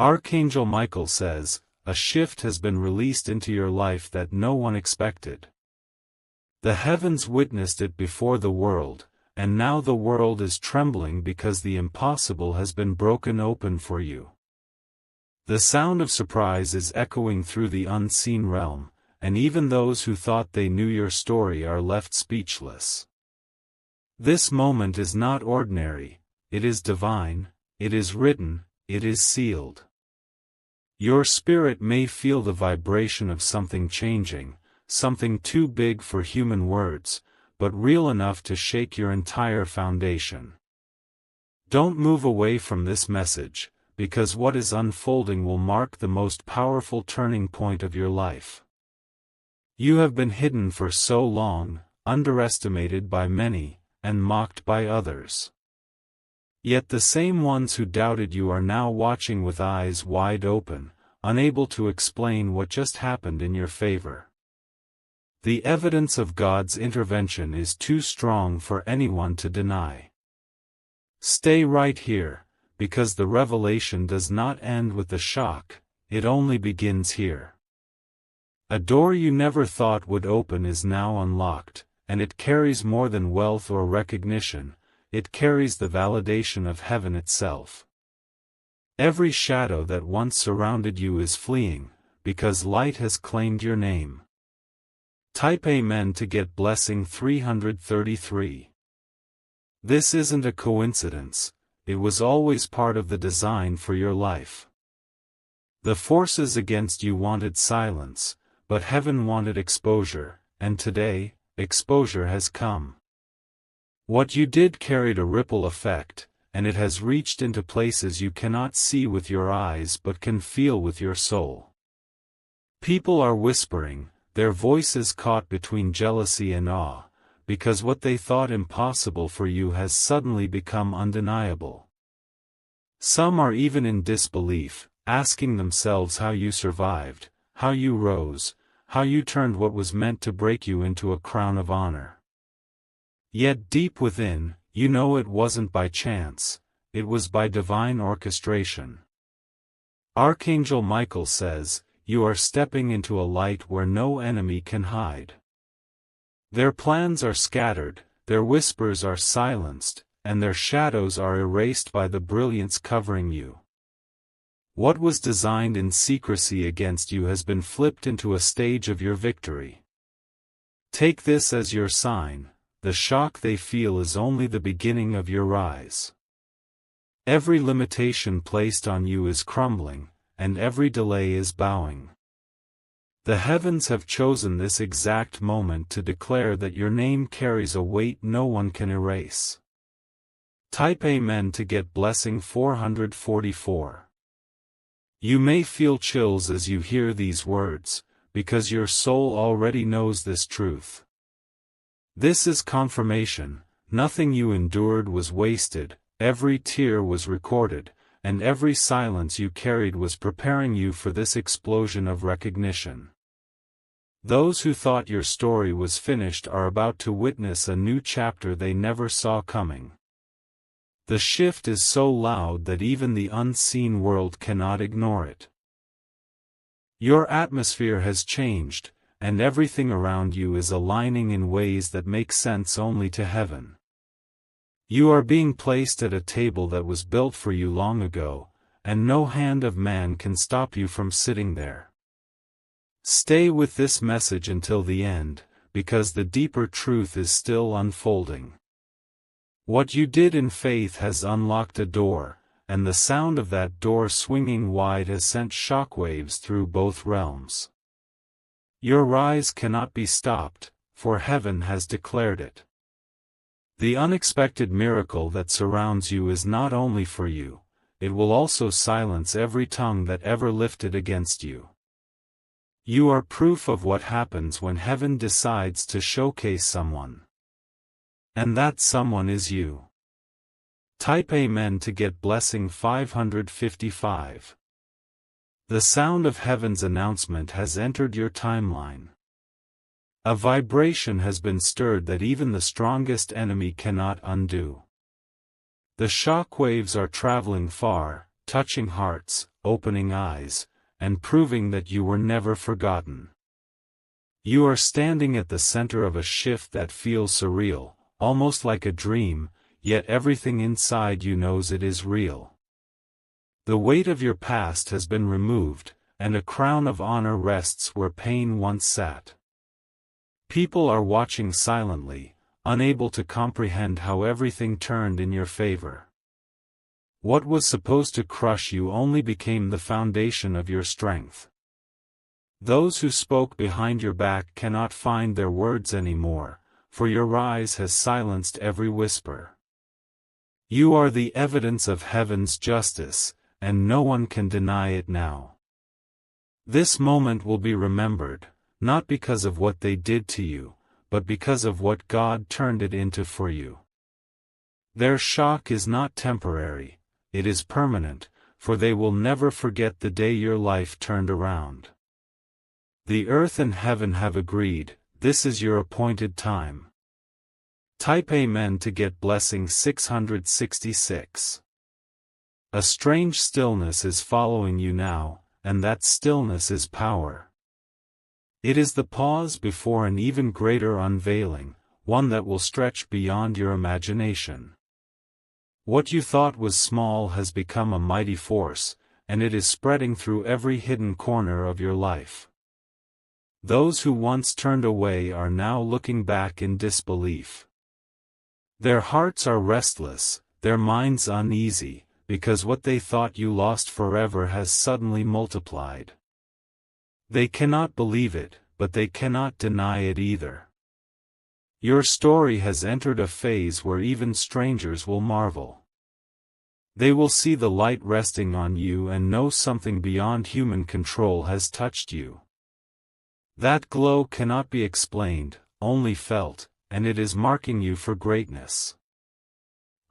Archangel Michael says, a shift has been released into your life that no one expected. The heavens witnessed it before the world, and now the world is trembling because the impossible has been broken open for you. The sound of surprise is echoing through the unseen realm, and even those who thought they knew your story are left speechless. This moment is not ordinary, it is divine, it is written, it is sealed. Your spirit may feel the vibration of something changing, something too big for human words, but real enough to shake your entire foundation. Don't move away from this message, because what is unfolding will mark the most powerful turning point of your life. You have been hidden for so long, underestimated by many, and mocked by others. Yet the same ones who doubted you are now watching with eyes wide open, unable to explain what just happened in your favor. The evidence of God's intervention is too strong for anyone to deny. Stay right here, because the revelation does not end with the shock, it only begins here. A door you never thought would open is now unlocked, and it carries more than wealth or recognition, it carries the validation of heaven itself. Every shadow that once surrounded you is fleeing, because light has claimed your name. Type Amen to get blessing 333. This isn't a coincidence, it was always part of the design for your life. The forces against you wanted silence, but heaven wanted exposure, and today, exposure has come. What you did carried a ripple effect, and it has reached into places you cannot see with your eyes but can feel with your soul. People are whispering, their voices caught between jealousy and awe, because what they thought impossible for you has suddenly become undeniable. Some are even in disbelief, asking themselves how you survived, how you rose, how you turned what was meant to break you into a crown of honor. Yet deep within, you know it wasn't by chance, it was by divine orchestration. Archangel Michael says, you are stepping into a light where no enemy can hide. Their plans are scattered, their whispers are silenced, and their shadows are erased by the brilliance covering you. What was designed in secrecy against you has been flipped into a stage of your victory. Take this as your sign, the shock they feel is only the beginning of your rise. Every limitation placed on you is crumbling, and every delay is bowing. The heavens have chosen this exact moment to declare that your name carries a weight no one can erase. Type Amen to get blessing 444. You may feel chills as you hear these words, because your soul already knows this truth. This is confirmation, nothing you endured was wasted, every tear was recorded, and every silence you carried was preparing you for this explosion of recognition. Those who thought your story was finished are about to witness a new chapter they never saw coming. The shift is so loud that even the unseen world cannot ignore it. Your atmosphere has changed, and everything around you is aligning in ways that make sense only to heaven. You are being placed at a table that was built for you long ago, and no hand of man can stop you from sitting there. Stay with this message until the end, because the deeper truth is still unfolding. What you did in faith has unlocked a door, and the sound of that door swinging wide has sent shockwaves through both realms. Your rise cannot be stopped, for heaven has declared it. The unexpected miracle that surrounds you is not only for you, it will also silence every tongue that ever lifted against you. You are proof of what happens when heaven decides to showcase someone. And that someone is you. Type Amen to get blessing 555. The sound of heaven's announcement has entered your timeline. A vibration has been stirred that even the strongest enemy cannot undo. The shock waves are traveling far, touching hearts, opening eyes, and proving that you were never forgotten. You are standing at the center of a shift that feels surreal, almost like a dream, yet everything inside you knows it is real. The weight of your past has been removed, and a crown of honor rests where pain once sat. People are watching silently, unable to comprehend how everything turned in your favor. What was supposed to crush you only became the foundation of your strength. Those who spoke behind your back cannot find their words anymore, for your rise has silenced every whisper. You are the evidence of heaven's justice, and no one can deny it now. This moment will be remembered, not because of what they did to you, but because of what God turned it into for you. Their shock is not temporary, it is permanent, for they will never forget the day your life turned around. The earth and heaven have agreed, this is your appointed time. Type Amen to get blessing 666. A strange stillness is following you now, and that stillness is power. It is the pause before an even greater unveiling, one that will stretch beyond your imagination. What you thought was small has become a mighty force, and it is spreading through every hidden corner of your life. Those who once turned away are now looking back in disbelief. Their hearts are restless, their minds uneasy, because what they thought you lost forever has suddenly multiplied. They cannot believe it, but they cannot deny it either. Your story has entered a phase where even strangers will marvel. They will see the light resting on you and know something beyond human control has touched you. That glow cannot be explained, only felt, and it is marking you for greatness.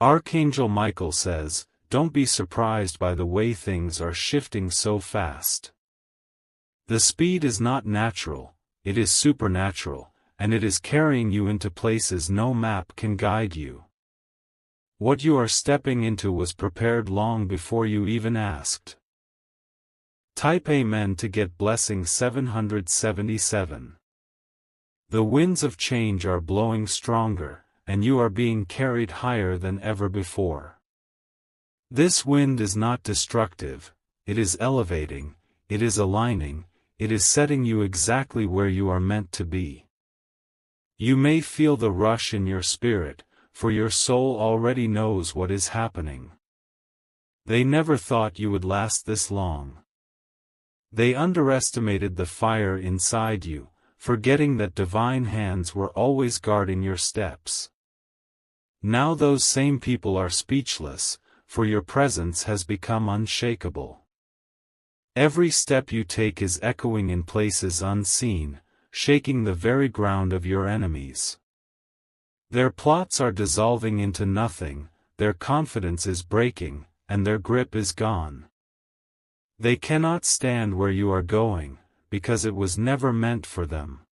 Archangel Michael says, "Don't be surprised by the way things are shifting so fast. The speed is not natural, it is supernatural, and it is carrying you into places no map can guide you. What you are stepping into was prepared long before you even asked." Type Amen to get blessing 777. The winds of change are blowing stronger, and you are being carried higher than ever before. This wind is not destructive, it is elevating, it is aligning, it is setting you exactly where you are meant to be. You may feel the rush in your spirit, for your soul already knows what is happening. They never thought you would last this long. They underestimated the fire inside you, forgetting that divine hands were always guarding your steps. Now those same people are speechless, for your presence has become unshakable. Every step you take is echoing in places unseen, shaking the very ground of your enemies. Their plots are dissolving into nothing, their confidence is breaking, and their grip is gone. They cannot stand where you are going, because it was never meant for them.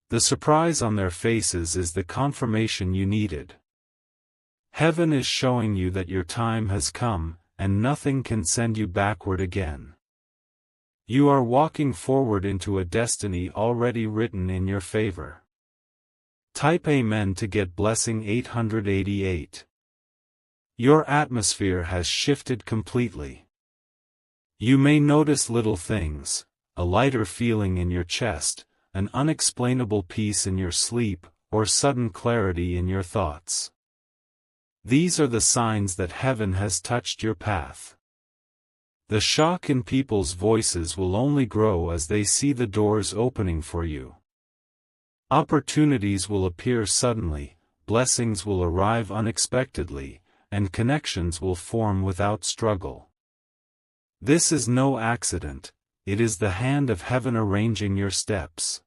The surprise on their faces is the confirmation you needed. Heaven is showing you that your time has come, and nothing can send you backward again. You are walking forward into a destiny already written in your favor. Type Amen to get blessing 888. Your atmosphere has shifted completely. You may notice little things, a lighter feeling in your chest, an unexplainable peace in your sleep, or sudden clarity in your thoughts. These are the signs that heaven has touched your path. The shock in people's voices will only grow as they see the doors opening for you. Opportunities will appear suddenly, blessings will arrive unexpectedly, and connections will form without struggle. This is no accident, it is the hand of heaven arranging your steps.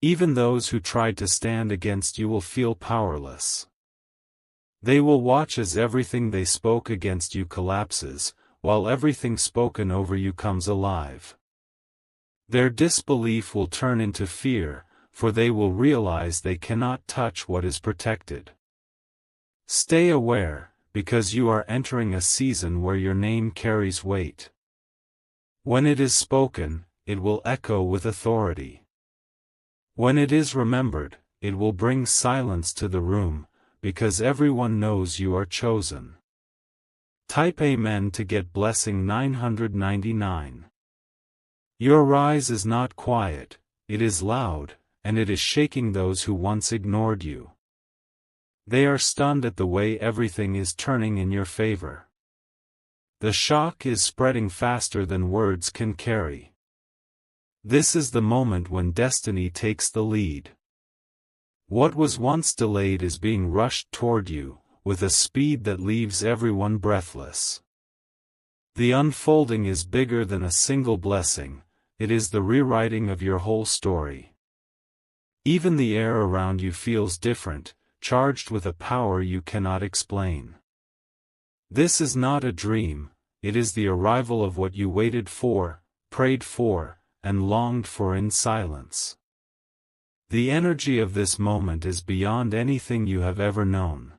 Even those who tried to stand against you will feel powerless. They will watch as everything they spoke against you collapses, while everything spoken over you comes alive. Their disbelief will turn into fear, for they will realize they cannot touch what is protected. Stay aware, because you are entering a season where your name carries weight. When it is spoken, it will echo with authority. When it is remembered, it will bring silence to the room, because everyone knows you are chosen. Type Amen to get blessing 999. Your rise is not quiet, it is loud, and it is shaking those who once ignored you. They are stunned at the way everything is turning in your favor. The shock is spreading faster than words can carry. This is the moment when destiny takes the lead. What was once delayed is being rushed toward you, with a speed that leaves everyone breathless. The unfolding is bigger than a single blessing, it is the rewriting of your whole story. Even the air around you feels different, charged with a power you cannot explain. This is not a dream, it is the arrival of what you waited for, prayed for, and longed for in silence. The energy of this moment is beyond anything you have ever known.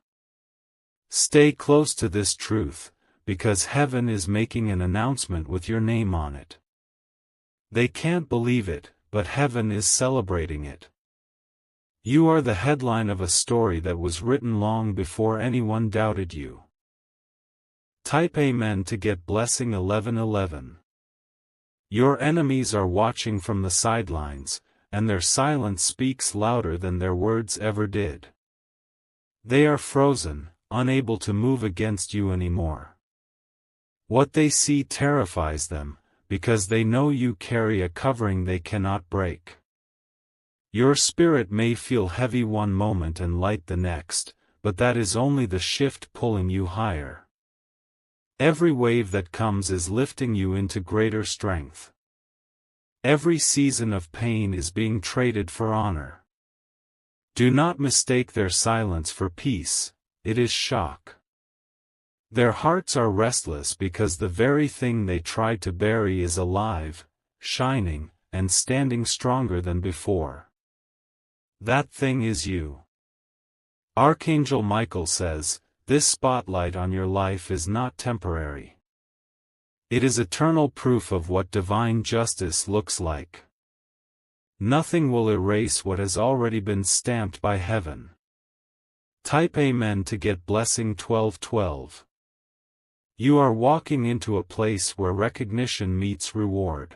Stay close to this truth, because heaven is making an announcement with your name on it. They can't believe it, but heaven is celebrating it. You are the headline of a story that was written long before anyone doubted you. Type Amen to get blessing 1111. Your enemies are watching from the sidelines, and their silence speaks louder than their words ever did. They are frozen, unable to move against you anymore. What they see terrifies them, because they know you carry a covering they cannot break. Your spirit may feel heavy one moment and light the next, but that is only the shift pulling you higher. Every wave that comes is lifting you into greater strength. Every season of pain is being traded for honor. Do not mistake their silence for peace, it is shock. Their hearts are restless because the very thing they tried to bury is alive, shining, and standing stronger than before. That thing is you. Archangel Michael says, this spotlight on your life is not temporary. It is eternal proof of what divine justice looks like. Nothing will erase what has already been stamped by heaven. Type Amen to get blessing 1212. You are walking into a place where recognition meets reward.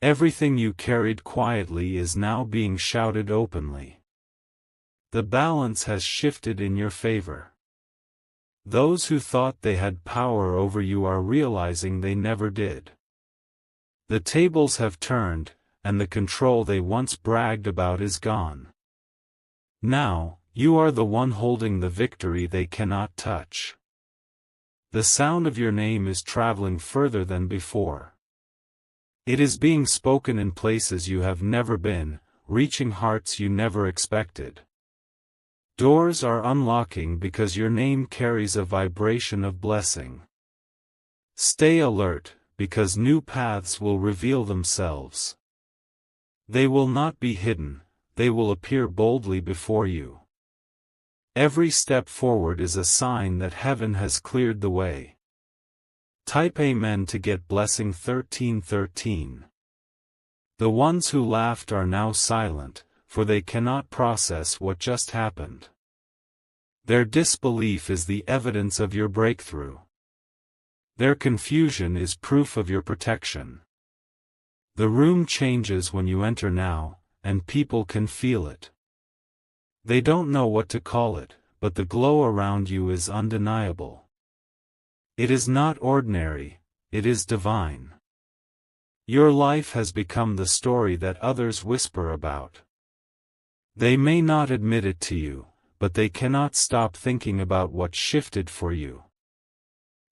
Everything you carried quietly is now being shouted openly. The balance has shifted in your favor. Those who thought they had power over you are realizing they never did. The tables have turned, and the control they once bragged about is gone. Now, you are the one holding the victory they cannot touch. The sound of your name is traveling further than before. It is being spoken in places you have never been, reaching hearts you never expected. Doors are unlocking because your name carries a vibration of blessing. Stay alert, because new paths will reveal themselves. They will not be hidden, they will appear boldly before you. Every step forward is a sign that heaven has cleared the way. Type Amen to get blessing 1313. The ones who laughed are now silent, for they cannot process what just happened. Their disbelief is the evidence of your breakthrough. Their confusion is proof of your protection. The room changes when you enter now, and people can feel it. They don't know what to call it, but the glow around you is undeniable. It is not ordinary, it is divine. Your life has become the story that others whisper about. They may not admit it to you, but they cannot stop thinking about what shifted for you.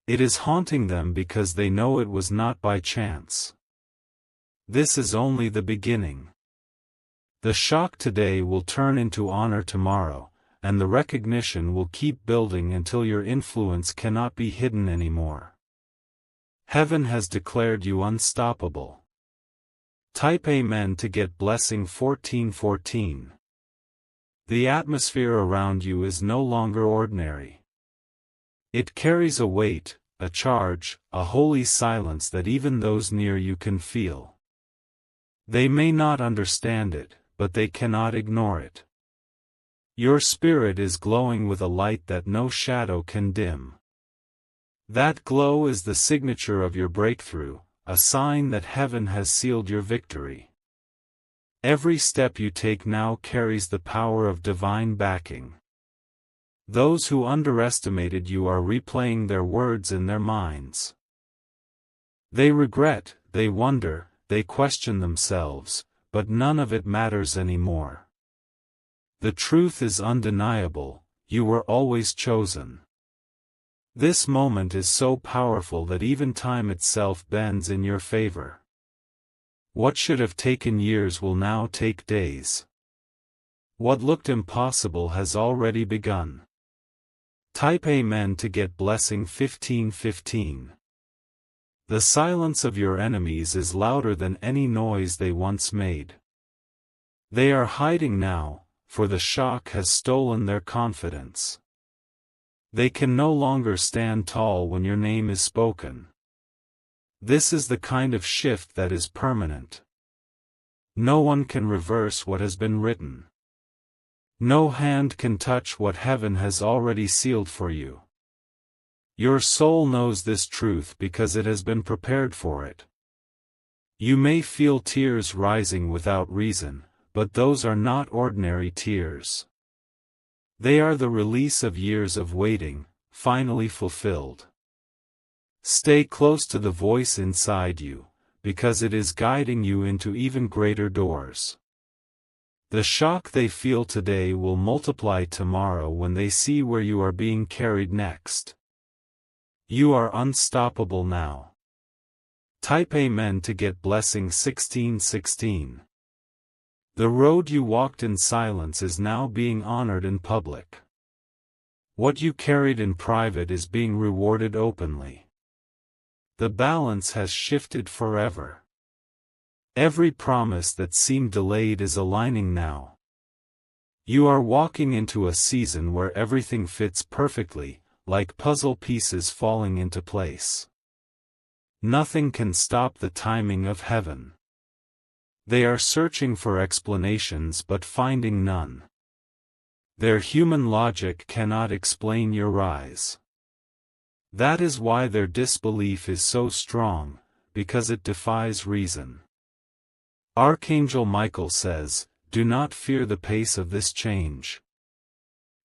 It is haunting them because they know it was not by chance. This is only the beginning. The shock today will turn into honor tomorrow, and the recognition will keep building until your influence cannot be hidden anymore. Heaven has declared you unstoppable. Type Amen to get blessing 1414. The atmosphere around you is no longer ordinary. It carries a weight, a charge, a holy silence that even those near you can feel. They may not understand it, but they cannot ignore it. Your spirit is glowing with a light that no shadow can dim. That glow is the signature of your breakthrough, a sign that heaven has sealed your victory. Every step you take now carries the power of divine backing. Those who underestimated you are replaying their words in their minds. They regret, they wonder, they question themselves, but none of it matters anymore. The truth is undeniable, you were always chosen. This moment is so powerful that even time itself bends in your favor. What should have taken years will now take days. What looked impossible has already begun. Type Amen to get blessing 1515. The silence of your enemies is louder than any noise they once made. They are hiding now, for the shock has stolen their confidence. They can no longer stand tall when your name is spoken. This is the kind of shift that is permanent. No one can reverse what has been written. No hand can touch what heaven has already sealed for you. Your soul knows this truth because it has been prepared for it. You may feel tears rising without reason, but those are not ordinary tears. They are the release of years of waiting, finally fulfilled. Stay close to the voice inside you, because it is guiding you into even greater doors. The shock they feel today will multiply tomorrow when they see where you are being carried next. You are unstoppable now. Type Amen to get blessing 1616. The road you walked in silence is now being honored in public. What you carried in private is being rewarded openly. The balance has shifted forever. Every promise that seemed delayed is aligning now. You are walking into a season where everything fits perfectly, like puzzle pieces falling into place. Nothing can stop the timing of heaven. They are searching for explanations but finding none. Their human logic cannot explain your rise. That is why their disbelief is so strong, because it defies reason. Archangel Michael says, "Do not fear the pace of this change.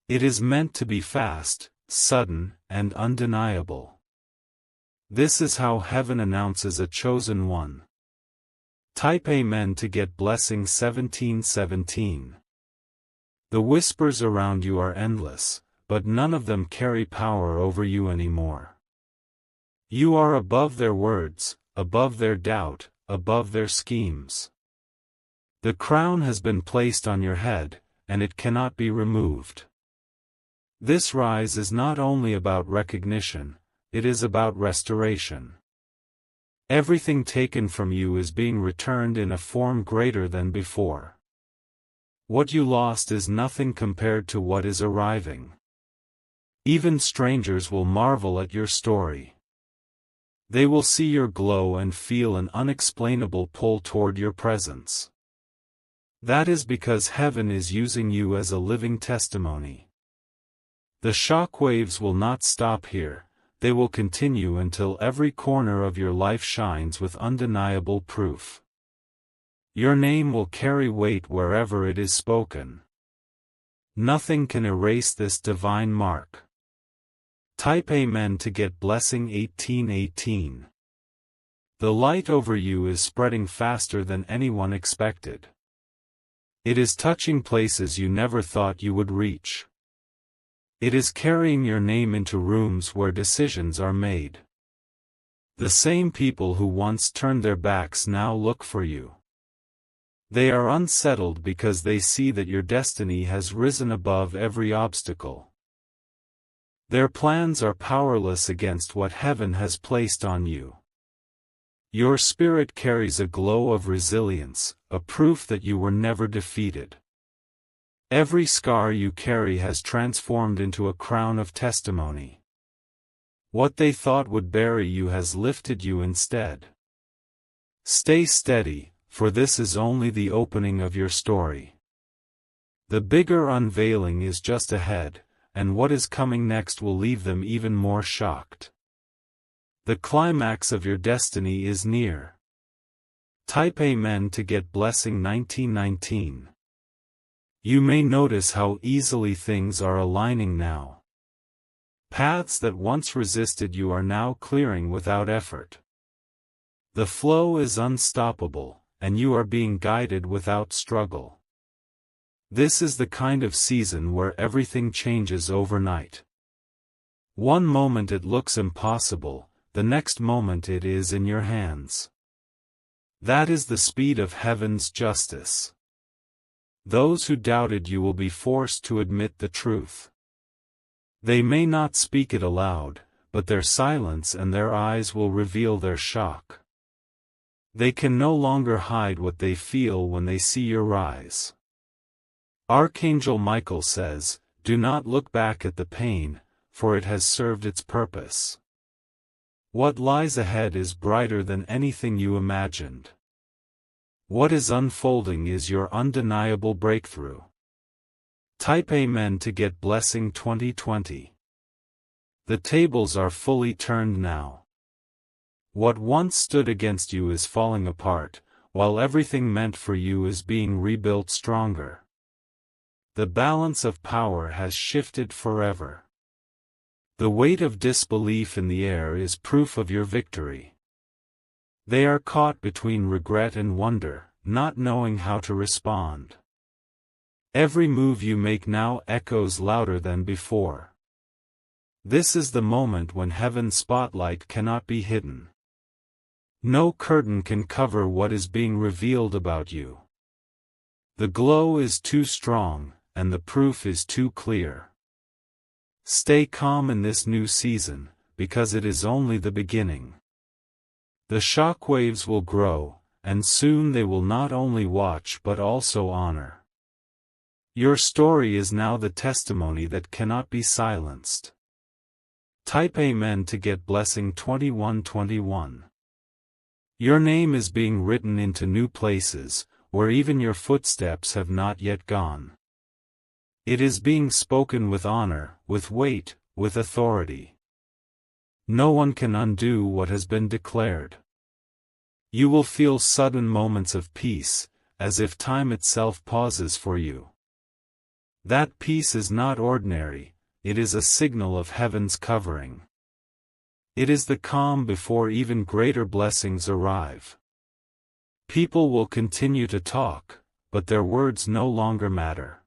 It is meant to be fast, sudden, and undeniable." This is how heaven announces a chosen one. Type Amen to get blessing 1717. The whispers around you are endless, but none of them carry power over you anymore. You are above their words, above their doubt, above their schemes. The crown has been placed on your head, and it cannot be removed. This rise is not only about recognition, it is about restoration. Everything taken from you is being returned in a form greater than before. What you lost is nothing compared to what is arriving. Even strangers will marvel at your story. They will see your glow and feel an unexplainable pull toward your presence. That is because heaven is using you as a living testimony. The shock waves will not stop here, they will continue until every corner of your life shines with undeniable proof. Your name will carry weight wherever it is spoken. Nothing can erase this divine mark. Type Amen to get blessing 1818. The light over you is spreading faster than anyone expected. It is touching places you never thought you would reach. It is carrying your name into rooms where decisions are made. The same people who once turned their backs now look for you. They are unsettled because they see that your destiny has risen above every obstacle. Their plans are powerless against what heaven has placed on you. Your spirit carries a glow of resilience, a proof that you were never defeated. Every scar you carry has transformed into a crown of testimony. What they thought would bury you has lifted you instead. Stay steady, for this is only the opening of your story. The bigger unveiling is just ahead, and what is coming next will leave them even more shocked. The climax of your destiny is near. Type Amen to get blessing 1919. You may notice how easily things are aligning now. Paths that once resisted you are now clearing without effort. The flow is unstoppable, and you are being guided without struggle. This is the kind of season where everything changes overnight. One moment it looks impossible, the next moment it is in your hands. That is the speed of heaven's justice. Those who doubted you will be forced to admit the truth. They may not speak it aloud, but their silence and their eyes will reveal their shock. They can no longer hide what they feel when they see your rise. Archangel Michael says, "Do not look back at the pain, for it has served its purpose." What lies ahead is brighter than anything you imagined. What is unfolding is your undeniable breakthrough. Type Amen to get blessing 2020. The tables are fully turned now. What once stood against you is falling apart, while everything meant for you is being rebuilt stronger. The balance of power has shifted forever. The weight of disbelief in the air is proof of your victory. They are caught between regret and wonder, not knowing how to respond. Every move you make now echoes louder than before. This is the moment when heaven's spotlight cannot be hidden. No curtain can cover what is being revealed about you. The glow is too strong, and the proof is too clear. Stay calm in this new season, because it is only the beginning. The shock waves will grow, and soon they will not only watch but also honor. Your story is now the testimony that cannot be silenced. Type Amen to get blessing 2121. Your name is being written into new places, where even your footsteps have not yet gone. It is being spoken with honor, with weight, with authority. No one can undo what has been declared. You will feel sudden moments of peace, as if time itself pauses for you. That peace is not ordinary, it is a signal of heaven's covering. It is the calm before even greater blessings arrive. People will continue to talk, but their words no longer matter.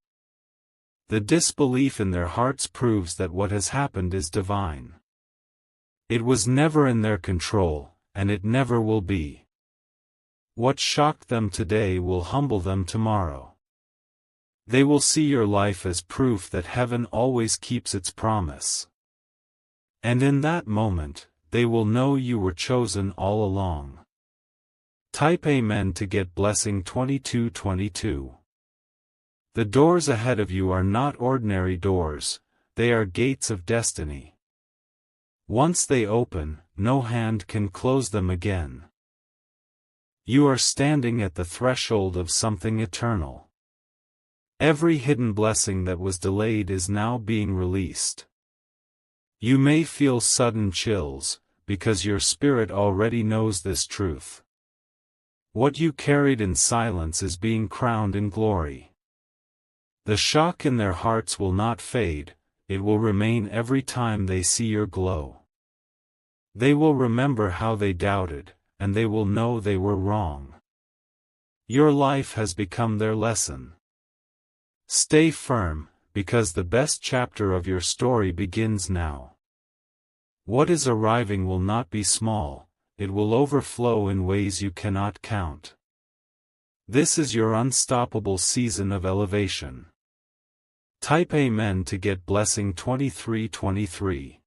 The disbelief in their hearts proves that what has happened is divine. It was never in their control, and it never will be. What shocked them today will humble them tomorrow. They will see your life as proof that heaven always keeps its promise. And in that moment, they will know you were chosen all along. Type Amen to get blessing 2222. The doors ahead of you are not ordinary doors, they are gates of destiny. Once they open, no hand can close them again. You are standing at the threshold of something eternal. Every hidden blessing that was delayed is now being released. You may feel sudden chills, because your spirit already knows this truth. What you carried in silence is being crowned in glory. The shock in their hearts will not fade, it will remain every time they see your glow. They will remember how they doubted, and they will know they were wrong. Your life has become their lesson. Stay firm, because the best chapter of your story begins now. What is arriving will not be small, it will overflow in ways you cannot count. This is your unstoppable season of elevation. Type Amen to get blessing 2323.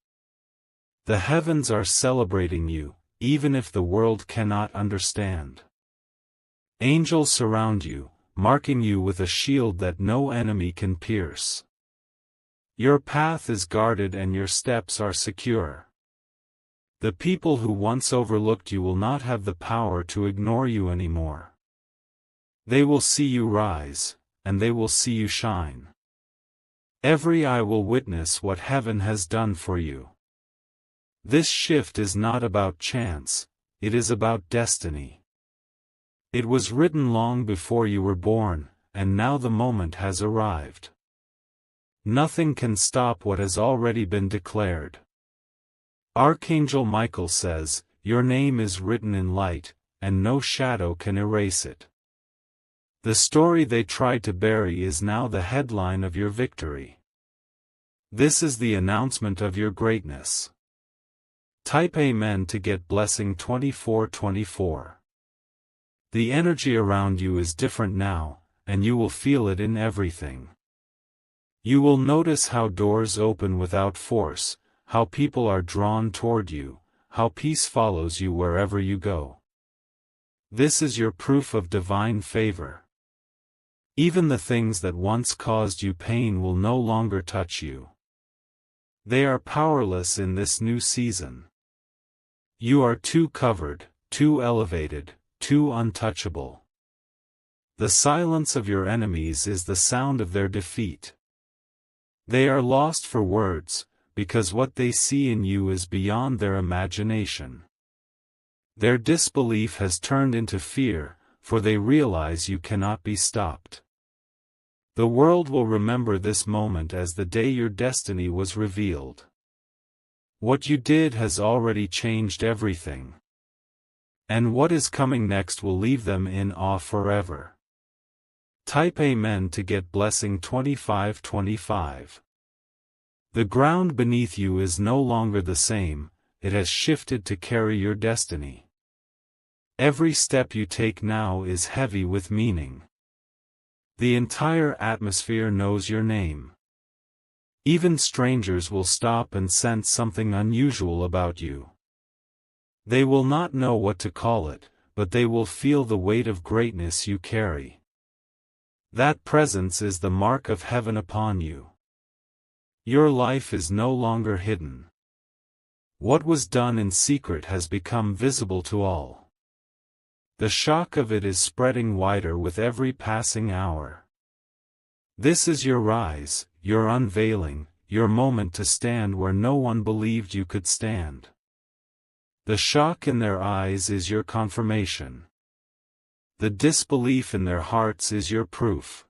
The heavens are celebrating you, even if the world cannot understand. Angels surround you, marking you with a shield that no enemy can pierce. Your path is guarded and your steps are secure. The people who once overlooked you will not have the power to ignore you anymore. They will see you rise, and they will see you shine. Every eye will witness what heaven has done for you. This shift is not about chance, it is about destiny. It was written long before you were born, and now the moment has arrived. Nothing can stop what has already been declared. Archangel Michael says, "Your name is written in light, and no shadow can erase it." The story they tried to bury is now the headline of your victory. This is the announcement of your greatness. Type Amen to get blessing 2424. The energy around you is different now, and you will feel it in everything. You will notice how doors open without force, how people are drawn toward you, how peace follows you wherever you go. This is your proof of divine favor. Even the things that once caused you pain will no longer touch you. They are powerless in this new season. You are too covered, too elevated, too untouchable. The silence of your enemies is the sound of their defeat. They are lost for words, because what they see in you is beyond their imagination. Their disbelief has turned into fear, for they realize you cannot be stopped. The world will remember this moment as the day your destiny was revealed. What you did has already changed everything. And what is coming next will leave them in awe forever. Type Amen to get blessing 2525. The ground beneath you is no longer the same, it has shifted to carry your destiny. Every step you take now is heavy with meaning. The entire atmosphere knows your name. Even strangers will stop and sense something unusual about you. They will not know what to call it, but they will feel the weight of greatness you carry. That presence is the mark of heaven upon you. Your life is no longer hidden. What was done in secret has become visible to all. The shock of it is spreading wider with every passing hour. This is your rise, your unveiling, your moment to stand where no one believed you could stand. The shock in their eyes is your confirmation. The disbelief in their hearts is your proof.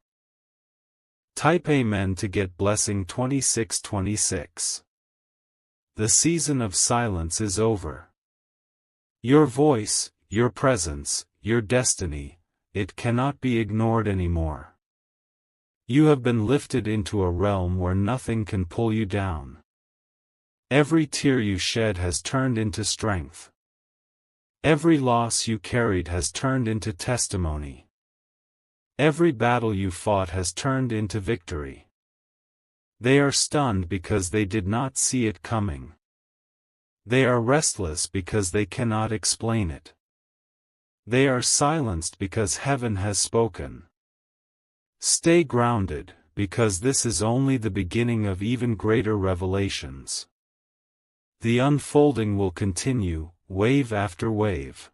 Type Amen to get blessing 2626. The season of silence is over. Your voice, your presence, your destiny, it cannot be ignored anymore. You have been lifted into a realm where nothing can pull you down. Every tear you shed has turned into strength. Every loss you carried has turned into testimony. Every battle you fought has turned into victory. They are stunned because they did not see it coming. They are restless because they cannot explain it. They are silenced because heaven has spoken. Stay grounded, because this is only the beginning of even greater revelations. The unfolding will continue, wave after wave.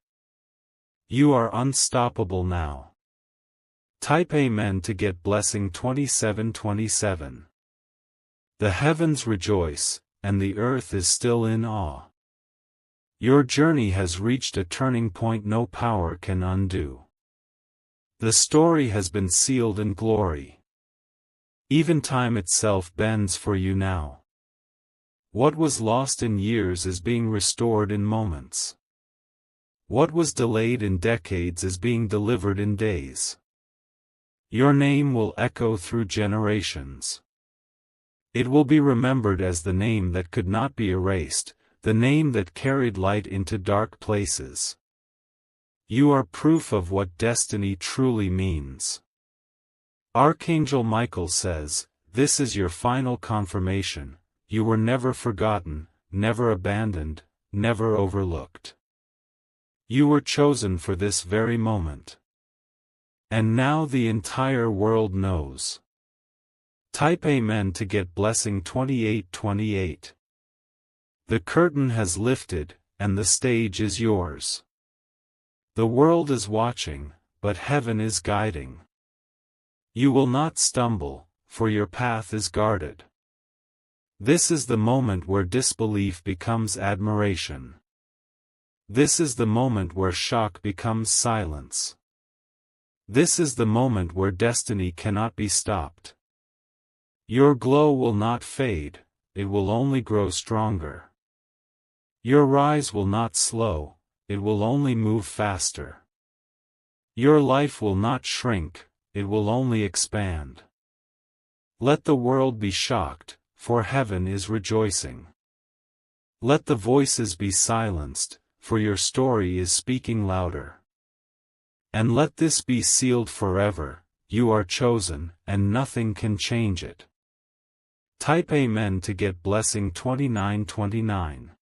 You are unstoppable now. Type Amen to get blessing 2727. The heavens rejoice, and the earth is still in awe. Your journey has reached a turning point no power can undo. The story has been sealed in glory. Even time itself bends for you now. What was lost in years is being restored in moments. What was delayed in decades is being delivered in days. Your name will echo through generations. It will be remembered as the name that could not be erased, the name that carried light into dark places. You are proof of what destiny truly means. Archangel Michael says, "This is your final confirmation. You were never forgotten, never abandoned, never overlooked. You were chosen for this very moment. And now the entire world knows." Type Amen to get blessing 2828. The curtain has lifted, and the stage is yours. The world is watching, but heaven is guiding. You will not stumble, for your path is guarded. This is the moment where disbelief becomes admiration. This is the moment where shock becomes silence. This is the moment where destiny cannot be stopped. Your glow will not fade, it will only grow stronger. Your rise will not slow, it will only move faster. Your life will not shrink, it will only expand. Let the world be shocked, for heaven is rejoicing. Let the voices be silenced, for your story is speaking louder. And let this be sealed forever, you are chosen, and nothing can change it. Type Amen to get blessing 2929.